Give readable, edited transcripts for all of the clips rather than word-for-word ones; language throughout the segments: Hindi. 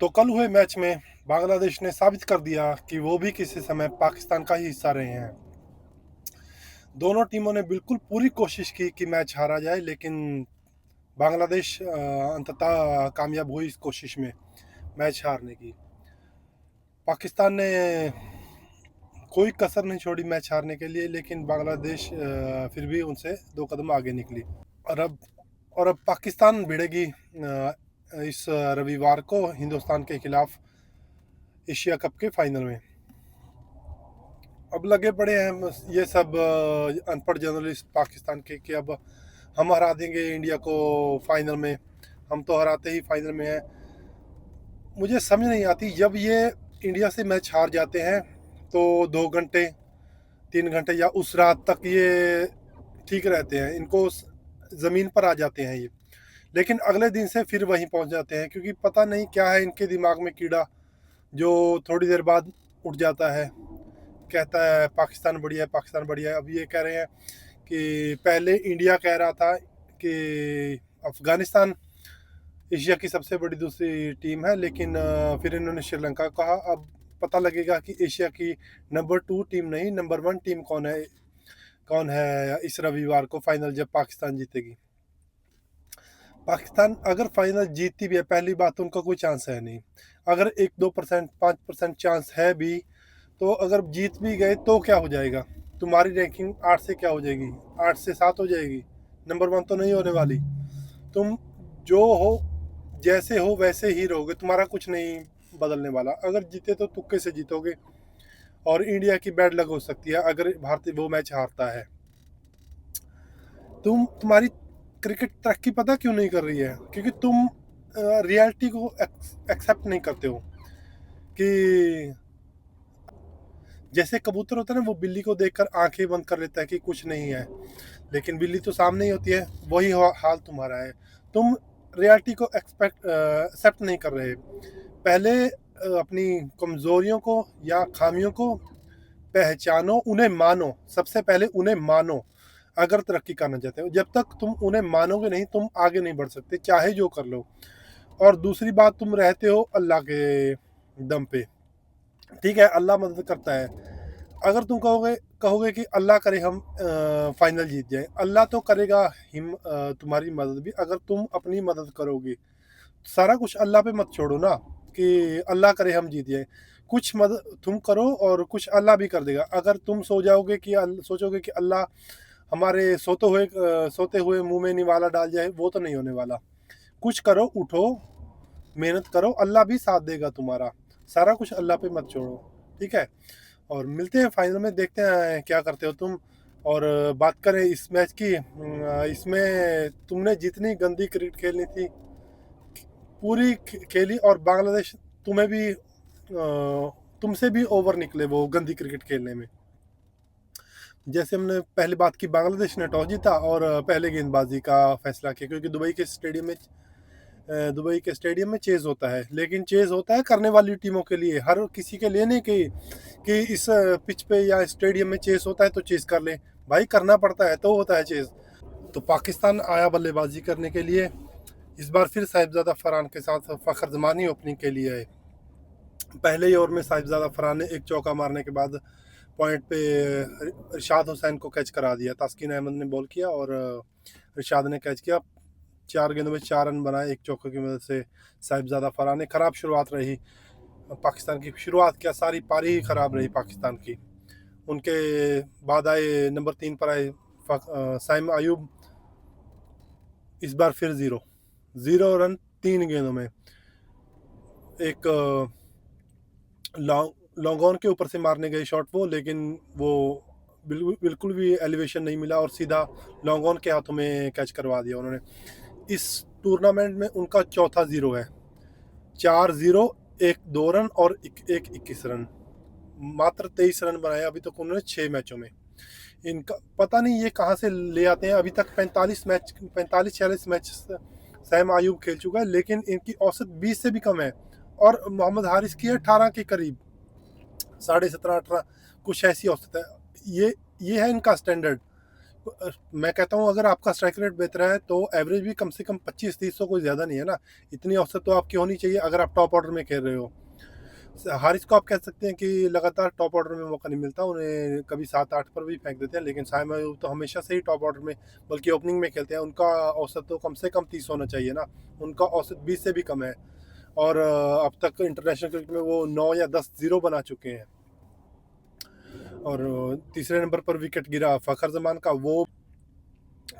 तो कल हुए मैच में बांग्लादेश ने साबित कर दिया कि वो भी किसी समय पाकिस्तान का ही हिस्सा रहे हैं। दोनों टीमों ने बिल्कुल पूरी कोशिश की कि मैच हारा जाए, लेकिन बांग्लादेश अंततः कामयाब हुई इस कोशिश में मैच हारने की। पाकिस्तान ने कोई कसर नहीं छोड़ी मैच हारने के लिए, लेकिन बांग्लादेश फिर भी उनसे 2 कदम आगे निकली। और अब और अब पाकिस्तान भिड़ेगी इस रविवार को हिंदुस्तान के खिलाफ एशिया कप के फाइनल में। अब लगे पड़े हैं ये सब अनपढ़ जर्नलिस्ट पाकिस्तान के कि अब हम हरा देंगे इंडिया को फाइनल में। हम तो हराते ही फाइनल में हैं। मुझे समझ नहीं आती, जब ये इंडिया से मैच हार जाते हैं तो 2 घंटे 3 घंटे या उस रात तक ये ठीक रहते हैं, इनको ज़मीन पर आ जाते हैं ये, लेकिन अगले दिन से फिर वहीं पहुंच जाते हैं, क्योंकि पता नहीं क्या है इनके दिमाग में कीड़ा, जो थोड़ी देर बाद उठ जाता है, कहता है पाकिस्तान बढ़िया है, पाकिस्तान बढ़िया है। अब ये कह रहे हैं कि पहले इंडिया कह रहा था कि अफगानिस्तान एशिया की सबसे बड़ी दूसरी टीम है, लेकिन फिर इन्होंने श्रीलंका कहा। अब पता लगेगा कि एशिया की नंबर 2 टीम नहीं, नंबर 1 टीम कौन है इस रविवार को फाइनल, जब पाकिस्तान जीतेगी। पाकिस्तान अगर फाइनल जीतती भी है, पहली बात तो उनका कोई चांस है नहीं। अगर 1-2% 5% चांस है भी, तो अगर जीत भी गए तो क्या हो जाएगा? तुम्हारी रैंकिंग 8 से क्या हो जाएगी? 8 से 7 हो जाएगी। नंबर 1 तो नहीं होने वाली। तुम जो हो, जैसे हो वैसे ही रहोगे, तुम्हारा कुछ नहीं बदलने वाला। अगर जीते तो तुक्के से जीतोगे, और इंडिया की बैड लक हो सकती है अगर भारतीय वो मैच हारता है। तुम्हारी क्रिकेट तरक्की पता क्यों नहीं कर रही है? क्योंकि तुम रियलिटी को एक्सेप्ट नहीं करते हो। कि जैसे कबूतर होता है ना, वो बिल्ली को देखकर आंखें बंद कर लेता है कि कुछ नहीं है, लेकिन बिल्ली तो सामने ही होती है। वही हाल तुम्हारा है। तुम रियलिटी को एक्सेप्ट नहीं कर रहे। पहले अपनी कमजोरियों को या खामियों को पहचानो, उन्हें मानो। सबसे पहले उन्हें मानो अगर तरक्की करना चाहते हो। जब तक तुम उन्हें मानोगे नहीं, तुम आगे नहीं बढ़ सकते, चाहे जो कर लो। और दूसरी बात, तुम रहते हो अल्लाह के दम पे। ठीक है, अल्लाह मदद करता है। अगर तुम कहोगे कहोगे कि अल्लाह करे हम फाइनल जीत जाए, अल्लाह तो करेगा तुम्हारी मदद भी, अगर तुम अपनी मदद करोगे। सारा कुछ अल्लाह पे मत छोड़ो ना, कि अल्लाह करे हम जीत जाए। कुछ मदद तुम करो और कुछ अल्लाह भी कर देगा। अगर तुम सोचोगे कि अल्लाह हमारे सोते हुए मुंह में निवाला डाल जाए, वो तो नहीं होने वाला। कुछ करो, उठो, मेहनत करो, अल्लाह भी साथ देगा तुम्हारा। सारा कुछ अल्लाह पे मत छोड़ो, ठीक है? और मिलते हैं फाइनल में, देखते हैं क्या करते हो तुम। और बात करें इस मैच की, इसमें तुमने जितनी गंदी क्रिकेट खेलनी थी पूरी खेली, और बांग्लादेश तुम्हें भी तुमसे भी ओवर निकले वो गंदी क्रिकेट खेलने में। जैसे हमने पहली बात की, बांग्लादेश ने टॉस जीता और पहले गेंदबाजी का फैसला किया, क्योंकि दुबई के स्टेडियम में चेज होता है, लेकिन चेज होता है करने वाली टीमों के लिए, हर किसी के लिए नहीं कि इस पिच पे या स्टेडियम में चेज होता है तो चेज कर ले। भाई करना पड़ता है तो होता है चेज। तो पाकिस्तान आया बल्लेबाजी करने के लिए। इस बार फिर साहिबजादा फरहान के साथ फ़खर ज़मानी ओपनिंग के लिए है। पहले ही ओवर में साहिबजादा फरहान ने एक चौका मारने के बाद पॉइंट पे इरशाद हुसैन को कैच करा दिया। तास्किन अहमद ने बॉल किया और इरशाद ने कैच किया। 4 गेंदों में 4 रन बनाए एक चौके की मदद से साहिबजादा फरहान ने। खराब शुरुआत रही पाकिस्तान की। शुरुआत क्या, सारी पारी ही खराब रही पाकिस्तान की। उनके बाद आए नंबर 3 पर आए साइम आयूब। इस बार फिर 0 रन 3 गेंदों में। एक लॉन्ग ऑन के ऊपर से मारने गए शॉट वो, लेकिन वो बिल्कुल भी एलिवेशन नहीं मिला और सीधा लॉन्ग ऑन के हाथों में कैच करवा दिया उन्होंने। इस टूर्नामेंट में उनका चौथा 0 है। 4-0, एक 2 रन और एक 21 रन। मात्र 23 रन बनाए अभी तक उन्होंने 6 मैचों में। इनका पता नहीं ये कहाँ से ले आते हैं। अभी तक 45-46 मैच सैम आयूब खेल चुका है, लेकिन इनकी औसत 20 से भी कम है, और मोहम्मद हारिस की है 18 के करीब, 17.5-18, कुछ ऐसी औसत है। ये है इनका स्टैंडर्ड। मैं कहता हूँ अगर आपका स्ट्राइक रेट बेहतर है तो एवरेज भी कम से कम 25-30 तो कोई ज़्यादा नहीं है ना। इतनी औसत तो आपकी होनी चाहिए अगर आप टॉप ऑर्डर में खेल रहे हो। हारिस को आप कह सकते हैं कि लगातार टॉप ऑर्डर में मौका नहीं मिलता, उन्हें कभी 7-8 पर भी फेंक देते हैं, लेकिन साइम अयूब तो हमेशा से ही टॉप ऑर्डर में बल्कि ओपनिंग में खेलते हैं। उनका औसत तो कम से कम 30 होना चाहिए ना, उनका औसत 20 से भी कम है। और अब तक इंटरनेशनल क्रिकेट में वो 9 या 10 ज़ीरो बना चुके हैं। और तीसरे नंबर पर विकेट गिरा फ़खर जमान का, वो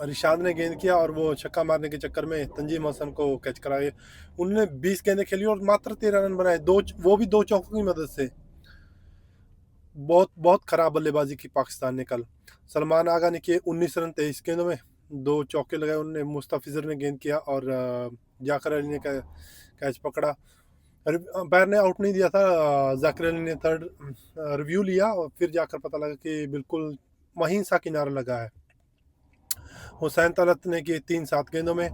रिशाद ने गेंद किया और वो छक्का मारने के चक्कर में तंजीम हसन को कैच कराए। उन्होंने 20 गेंदें खेली और मात्र 13 रन बनाए, वो भी 2 चौकों की मदद से। बहुत बहुत खराब बल्लेबाजी की पाकिस्तान ने कल। सलमान आगा ने किए 19 रन 23 गेंदों में, 2 चौके लगाए उन्होंने। मुस्तफिजर ने गेंद किया और जाकर अली ने कैच पकड़ा। अंपायर ने आउट नहीं दिया था, जाकिर अली ने थर्ड रिव्यू लिया और फिर जाकर पता लगा कि बिल्कुल महीन सा किनारा लगा है। हुसैन तलत ने किए 3-7 गेंदों में।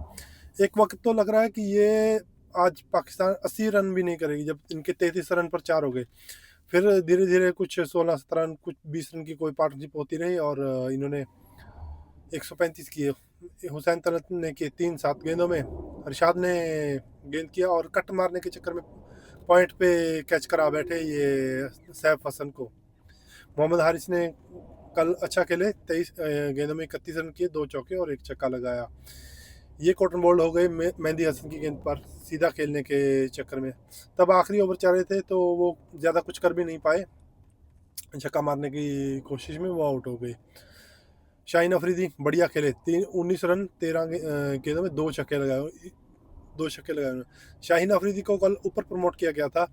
एक वक्त तो लग रहा है कि ये आज पाकिस्तान 80 रन भी नहीं करेगी, जब इनके 33 रन पर 4 हो गए। फिर धीरे धीरे कुछ 16-17 रन, कुछ 20 रन की कोई पार्टनरशिप होती रही और इन्होंने 135 किए। हुसैन तलत ने किए 3-7 गेंदों में। रिशाद ने गेंद किया और कट मारने के चक्कर में पॉइंट पे कैच करा बैठे ये सैफ हसन को। मोहम्मद हारिस ने कल अच्छा खेले, 23 गेंदों में 31 रन किए, 2 चौके और 1 छक्का लगाया। ये कॉटन बोल्ड हो गए मेहंदी हसन की गेंद पर सीधा खेलने के चक्कर में। तब आखिरी ओवर चल रहे थे तो वो ज़्यादा कुछ कर भी नहीं पाए, छक्का मारने की कोशिश में वो आउट हो गए। शाहीन अफरीदी बढ़िया खेले, 19 रन 13 गेंदों में 2 छक्के लगाए, 2 छक्के लगाए उन्होंने। शाहीन अफरीदी को कल ऊपर प्रमोट किया गया था,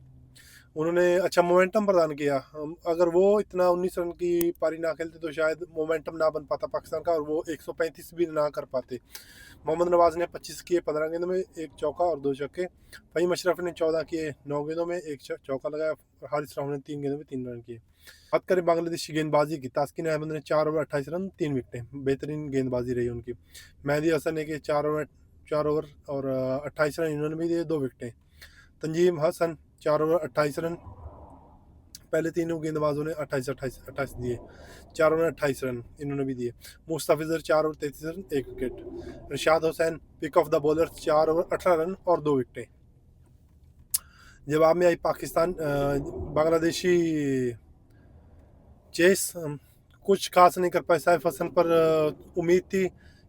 उन्होंने अच्छा मोमेंटम प्रदान किया। अगर वो इतना 19 रन की पारी ना खेलते तो शायद मोमेंटम ना बन पाता पाकिस्तान का और वो 135 भी ना कर पाते। मोहम्मद नवाज ने 25 किए 15 गेंदों में, 1 चौका और 2 छक्के। फ़हीम अशरफ ने 14 किए 9 गेंदों में, 1 चौका लगाया और हारिस राव ने 3 गेंदों में 3 रन किए। बात करें बांग्लादेश की गेंदबाजी की, तास्किन अहमद ने 4 ओवर 28 रन 3 विकेटें, बेहतरीन गेंदबाजी रही उनकी। मेहदी हसन ने किए 4 ओवर और 28 रन, इन्होंने भी दिए 2 विकेटें। तंजीम हसन 4 ओवर 28 रन, पहले तीनों गेंदबाजों ने 28 दिए, 4 ओवर 28 रन इन्होंने भी दिए। Mustafizur 4 over 33 run 1 wicket. Rishad Hossain pick of the bowler 4 over 18 run और 2 विकेटें। जवाब में आई पाकिस्तान बांग्लादेशी चेस कुछ खास नहीं कर पाए। सैफ हसन पर उम्मीद थी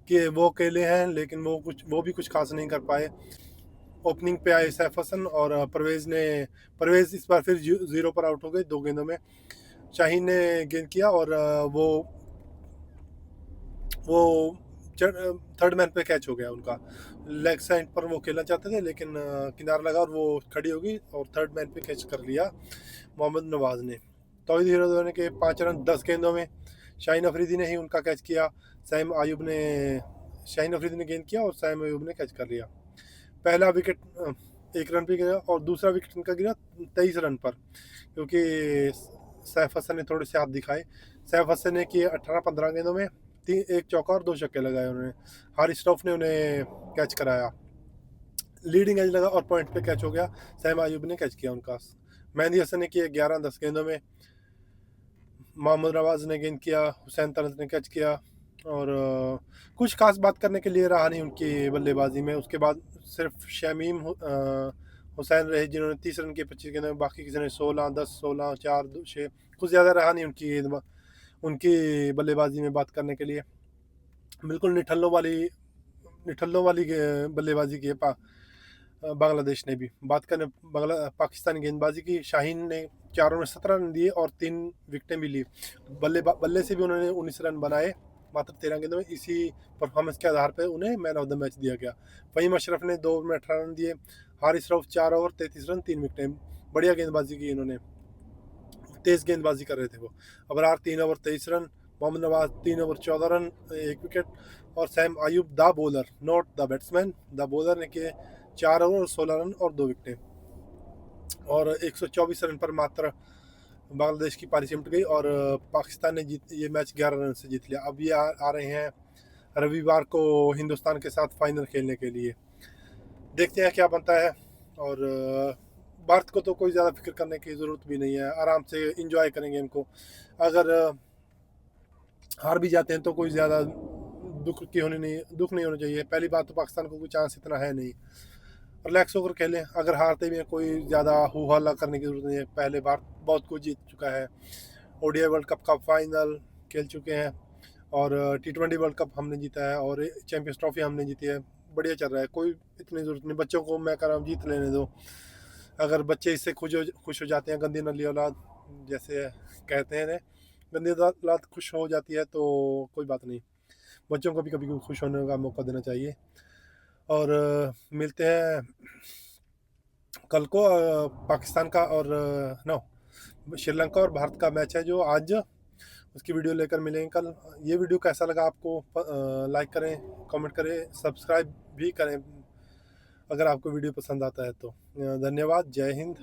कि वो अकेले हैं, लेकिन वो भी कुछ खास नहीं कर पाए। ओपनिंग पे आए सैफ हसन और परवेज़ इस बार फिर 0 पर आउट हो गए 2 गेंदों में। शाहीन ने गेंद किया और वो थर्ड मैन पे कैच हो गया उनका। लेग साइड पर वो खेलना चाहते थे, लेकिन किनारा लगा और वो खड़ी हो गई और थर्ड मैन पे कैच कर लिया मोहम्मद नवाज ने। तौहीद हीरो के 5 रन 10 गेंदों में। शाहीन अफरीदी ने ही उनका कैच किया। शाहीन अफरीदी ने गेंद किया और साइम अयूब ने कैच कर लिया। पहला विकेट 1 रन पे गिरा और दूसरा विकेट इनका गिरा 23 रन पर, क्योंकि सैफ हसन ने थोड़े से हाथ दिखाए। सैफ हसन ने किए 18-15 गेंदों में 1 चौका और 2 छक्के लगाए उन्होंने। हारिस रऊफ ने उन्हें कैच कराया, लीडिंग एज लगा और पॉइंट पे कैच हो गया। सैम अयूब ने कैच किया उनका। मेहंदी हसन ने किए 11-10 गेंदों में। मोहम्मद नवाज ने गेंद किया, हुसैन तलत ने कैच किया और कुछ खास बात करने के लिए रहा नहीं उनकी बल्लेबाजी में। उसके बाद सिर्फ शमीम हुसैन रहे जिन्होंने 30 रन के 25 गेंदों में, बाकी किसी ने 16, 10, 16, 4, 6, कुछ ज़्यादा रहा नहीं उनकी बल्लेबाजी में बात करने के लिए। बिल्कुल निठल्लों वाली बल्लेबाजी की है बांग्लादेश ने भी। बात करें पाकिस्तानी गेंदबाजी की, शाहीन ने 4 ओवर में 17 रन दिए और 3 विकेटें भी ली। बल्ले से भी उन्होंने 19 रन बनाए मात्र 13 गेंदों में। इसी परफॉर्मेंस के आधार पर उन्हें मैन ऑफ द मैच दिया गया। फ़हीम अशरफ ने 2 ओवर में 18 रन दिए। हारिस रऊफ 4 ओवर 33 रन 3 विकेटें, बढ़िया गेंदबाजी की इन्होंने, तेज़ गेंदबाजी कर रहे थे वो। Abrar 3 over 23 run, Mohammad Nawaz 3 over 14 run 1 wicket और Saim Ayub the bowler, not the batsman, the bowler ने किए 4 ओवर 16 रन और 2 विकेटें। और 124 रन पर मात्र बांग्लादेश की पारी सिमट गई और पाकिस्तान ने ये मैच 11 रन से जीत लिया। अब ये आ रहे हैं रविवार को हिंदुस्तान के साथ फाइनल खेलने के लिए। देखते हैं क्या बनता है। और भारत को तो कोई ज़्यादा फिक्र करने की ज़रूरत भी नहीं है, आराम से इंजॉय करेंगे इनको। अगर हार भी जाते हैं तो कोई ज़्यादा दुख नहीं होना चाहिए। पहली बात तो पाकिस्तान को कोई चांस इतना है नहीं, रिलैक्स होकर खेलें। अगर हारते भी हैं कोई ज़्यादा हू हल्ला करने की ज़रूरत नहीं है, पहले बार बहुत कुछ जीत चुका है। ओडीआई वर्ल्ड कप का फाइनल खेल चुके हैं और टी20 वर्ल्ड कप हमने जीता है और चैंपियंस ट्रॉफी हमने जीती है। बढ़िया चल रहा है, कोई इतनी ज़रूरत नहीं। बच्चों को मैं कह रहा हूँ जीत लेने दो। अगर बच्चे इससे खुश हो जाते हैं, गंदी नली औलाद जैसे कहते हैं, गंदी औलाद खुश हो जाती है तो कोई बात नहीं। बच्चों को भी कभी कभी खुश होने का मौका देना चाहिए। और मिलते हैं कल को। पाकिस्तान का और नो श्रीलंका और भारत का मैच है जो आज, उसकी वीडियो लेकर मिलेंगे कल। ये वीडियो कैसा लगा आपको, लाइक करें, कमेंट करें, सब्सक्राइब भी करें अगर आपको वीडियो पसंद आता है तो। धन्यवाद। जय हिंद।